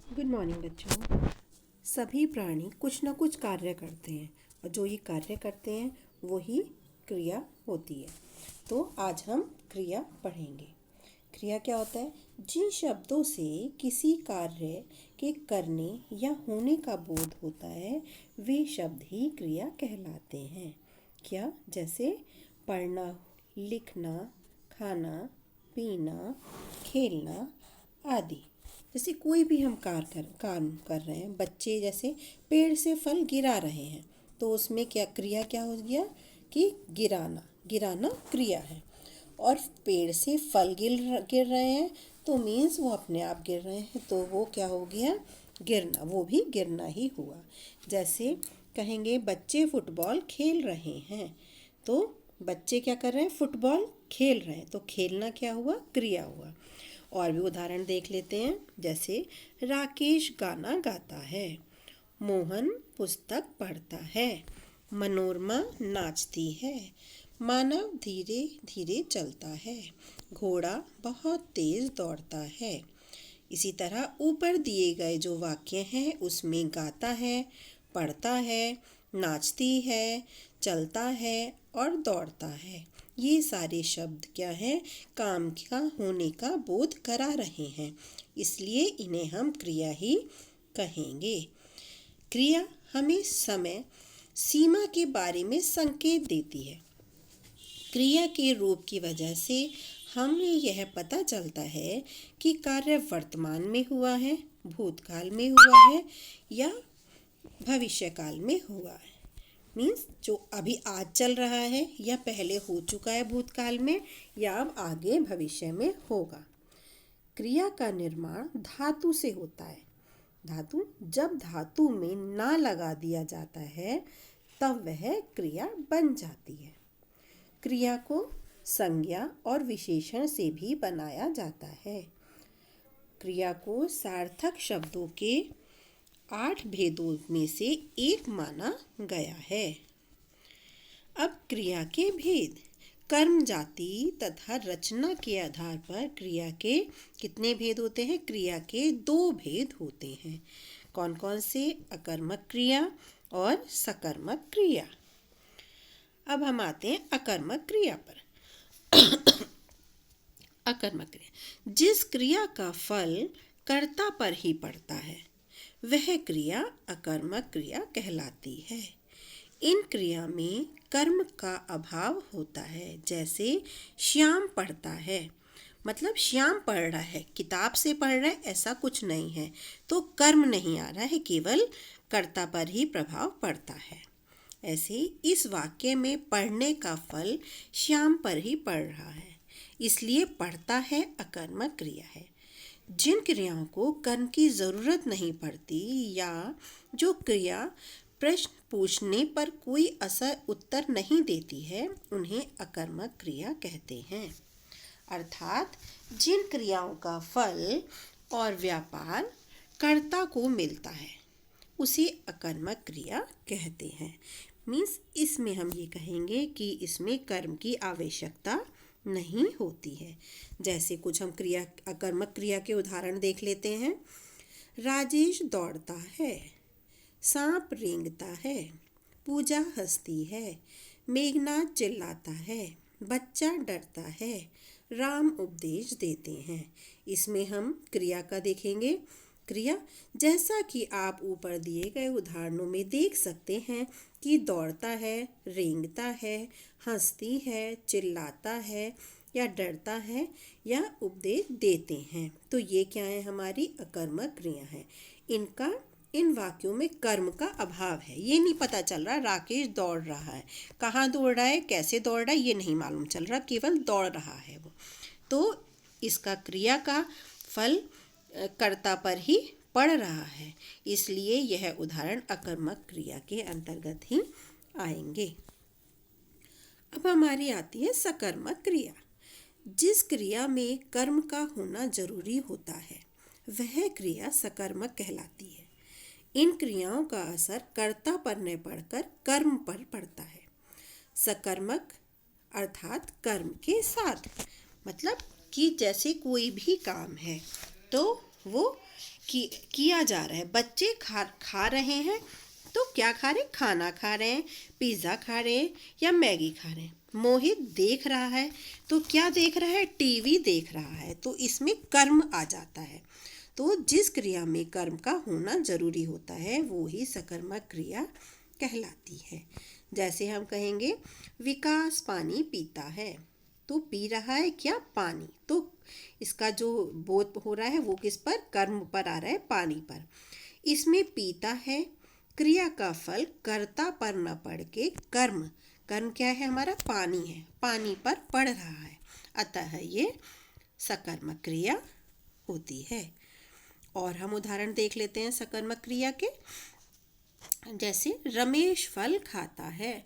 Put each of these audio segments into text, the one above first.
Good morning बच्चों। सभी प्राणी कुछ ना कुछ कार्य करते हैं और जो ये कार्य करते हैं वही क्रिया होती है। तो आज हम क्रिया पढ़ेंगे। क्रिया क्या होता है? जिन शब्दों से किसी कार्य के करने या होने का बोध होता है वे शब्द ही क्रिया कहलाते हैं। क्या? जैसे पढ़ना, लिखना, खाना, पीना, खेलना आदि। जैसे कोई भी हम काम कर रहे हैं, बच्चे जैसे पेड़ से फल गिरा रहे हैं तो उसमें क्या क्रिया क्या हो गया कि गिराना। गिराना क्रिया है। और पेड़ से फल गिर रहे हैं तो मीन्स वो अपने आप गिर रहे हैं, तो वो क्या हो गया? गिरना। वो भी गिरना ही हुआ। जैसे कहेंगे बच्चे फुटबॉल खेल रहे हैं, तो बच्चे क्या कर रहे हैं? फुटबॉल खेल रहे हैं, तो खेलना क्या हुआ? क्रिया हुआ। और भी उदाहरण देख लेते हैं। जैसे राकेश गाना गाता है, मोहन पुस्तक पढ़ता है, मनोरमा नाचती है, मानव धीरे धीरे चलता है, घोड़ा बहुत तेज दौड़ता है। इसी तरह ऊपर दिए गए जो वाक्य हैं उसमें गाता है, पढ़ता है, नाचती है, चलता है और दौड़ता है, ये सारे शब्द क्या हैं? काम का होने का बोध करा रहे हैं, इसलिए इन्हें हम क्रिया ही कहेंगे। क्रिया हमें समय सीमा के बारे में संकेत देती है। क्रिया के रूप की वजह से हमें यह पता चलता है कि कार्य वर्तमान में हुआ है, भूतकाल में हुआ है या भविष्यकाल में हुआ है। मीन्स जो अभी आज चल रहा है या पहले हो चुका है भूतकाल में या अब आगे भविष्य में होगा। क्रिया का निर्माण धातु से होता है। धातु जब धातु में ना लगा दिया जाता है तब वह क्रिया बन जाती है। क्रिया को संज्ञा और विशेषण से भी बनाया जाता है। क्रिया को सार्थक शब्दों के 8 भेदों में से एक माना गया है। अब क्रिया के भेद। कर्म जाति तथा रचना के आधार पर क्रिया के कितने भेद होते हैं? क्रिया के 2 भेद होते हैं। कौन कौन से? अकर्मक क्रिया और सकर्मक क्रिया। अब हम आते हैं अकर्मक क्रिया पर। अकर्मक क्रिया जिस क्रिया का फल कर्ता पर ही पड़ता है वह क्रिया अकर्मक क्रिया कहलाती है। इन क्रिया में कर्म का अभाव होता है। जैसे श्याम पढ़ता है, मतलब श्याम पढ़ रहा है, किताब से पढ़ रहा है ऐसा कुछ नहीं है, तो कर्म नहीं आ रहा है, केवल कर्ता पर ही प्रभाव पड़ता है। ऐसे इस वाक्य में पढ़ने का फल श्याम पर ही पड़ रहा है, इसलिए पढ़ता है अकर्मक क्रिया है। जिन क्रियाओं को कर्म की ज़रूरत नहीं पड़ती या जो क्रिया प्रश्न पूछने पर कोई असर उत्तर नहीं देती है उन्हें अकर्मक क्रिया कहते हैं। अर्थात जिन क्रियाओं का फल और व्यापार कर्ता को मिलता है उसे अकर्मक क्रिया कहते हैं। मीन्स इसमें हम ये कहेंगे कि इसमें कर्म की आवश्यकता नहीं होती है। जैसे कुछ हम क्रिया अकर्मक क्रिया के उदाहरण देख लेते हैं। राजेश दौड़ता है, सांप रेंगता है, पूजा हंसती है, मेघनाथ चिल्लाता है, बच्चा डरता है, राम उपदेश देते हैं। इसमें हम क्रिया का देखेंगे। क्रिया जैसा कि आप ऊपर दिए गए उदाहरणों में देख सकते हैं कि दौड़ता है, रेंगता है, हंसती है, चिल्लाता है या डरता है या उपदेश देते हैं, तो ये क्या है? हमारी अकर्मक क्रिया है। इन वाक्यों में कर्म का अभाव है। ये नहीं पता चल रहा राकेश दौड़ रहा है, कहाँ दौड़ रहा है, कैसे दौड़ रहा है, ये नहीं मालूम चल रहा, केवल दौड़ रहा है वो। तो इसका क्रिया का फल कर्ता पर ही पड़ रहा है, इसलिए यह उदाहरण अकर्मक क्रिया के अंतर्गत ही आएंगे। अब हमारी आती है सकर्मक क्रिया। जिस क्रिया में कर्म का होना जरूरी होता है वह क्रिया सकर्मक कहलाती है। इन क्रियाओं का असर कर्ता पर न पड़कर कर्म पर पड़ता है। सकर्मक अर्थात कर्म के साथ, मतलब कि जैसे कोई भी काम है तो वो किया जा रहा है। बच्चे खा रहे हैं, तो क्या खा रहे हैं? खाना खा रहे हैं, पिज़्ज़ा खा रहे हैं या मैगी खा रहे हैं। मोहित देख रहा है, तो क्या देख रहा है? टीवी देख रहा है, तो इसमें कर्म आ जाता है। तो जिस क्रिया में कर्म का होना जरूरी होता है वो ही सकर्मक क्रिया कहलाती है। जैसे हम कहेंगे विकास पानी पीता है, तो पी रहा है क्या? पानी। तो इसका जो बोध हो रहा है वो किस पर? कर्म पर आ रहा है, पानी पर। इसमें पीता है, क्रिया का फल कर्ता पर न पड़ के कर्म, कर्म क्या है हमारा? पानी है, पानी पर पड़ रहा है, अतः ये सकर्मक क्रिया होती है। और हम उदाहरण देख लेते हैं सकर्मक क्रिया के। जैसे रमेश फल खाता है,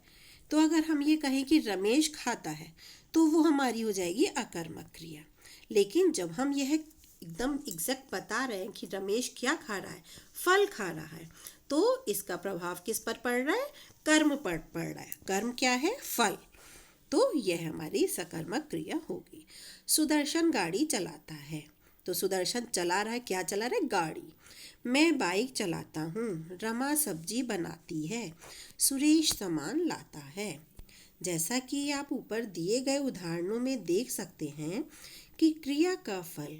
तो अगर हम ये कहें कि रमेश खाता है तो वो हमारी हो जाएगी अकर्मक क्रिया। लेकिन जब हम यह एकदम एग्जैक्ट बता रहे हैं कि रमेश क्या खा रहा है? फल खा रहा है, तो इसका प्रभाव किस पर पड़ रहा है? कर्म पर पड़ रहा है। कर्म क्या है? फल। तो यह हमारी सकर्मक क्रिया होगी। सुदर्शन गाड़ी चलाता है, तो सुदर्शन चला रहा है, क्या चला रहा है? गाड़ी। मैं बाइक चलाता हूँ, रमा सब्जी बनाती है, सुरेश सामान लाता है। जैसा कि आप ऊपर दिए गए उदाहरणों में देख सकते हैं कि क्रिया का फल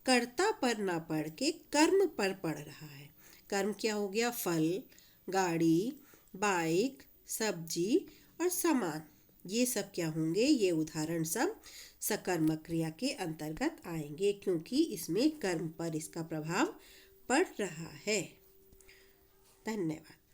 कर्ता पर ना पड़ के कर्म पर पड़ रहा है। कर्म क्या हो गया? फल, गाड़ी, बाइक, सब्जी और सामान। ये सब क्या होंगे? ये उदाहरण सब सकर्मक क्रिया के अंतर्गत आएंगे, क्योंकि इसमें कर्म पर इसका प्रभाव पड़ रहा है। धन्यवाद।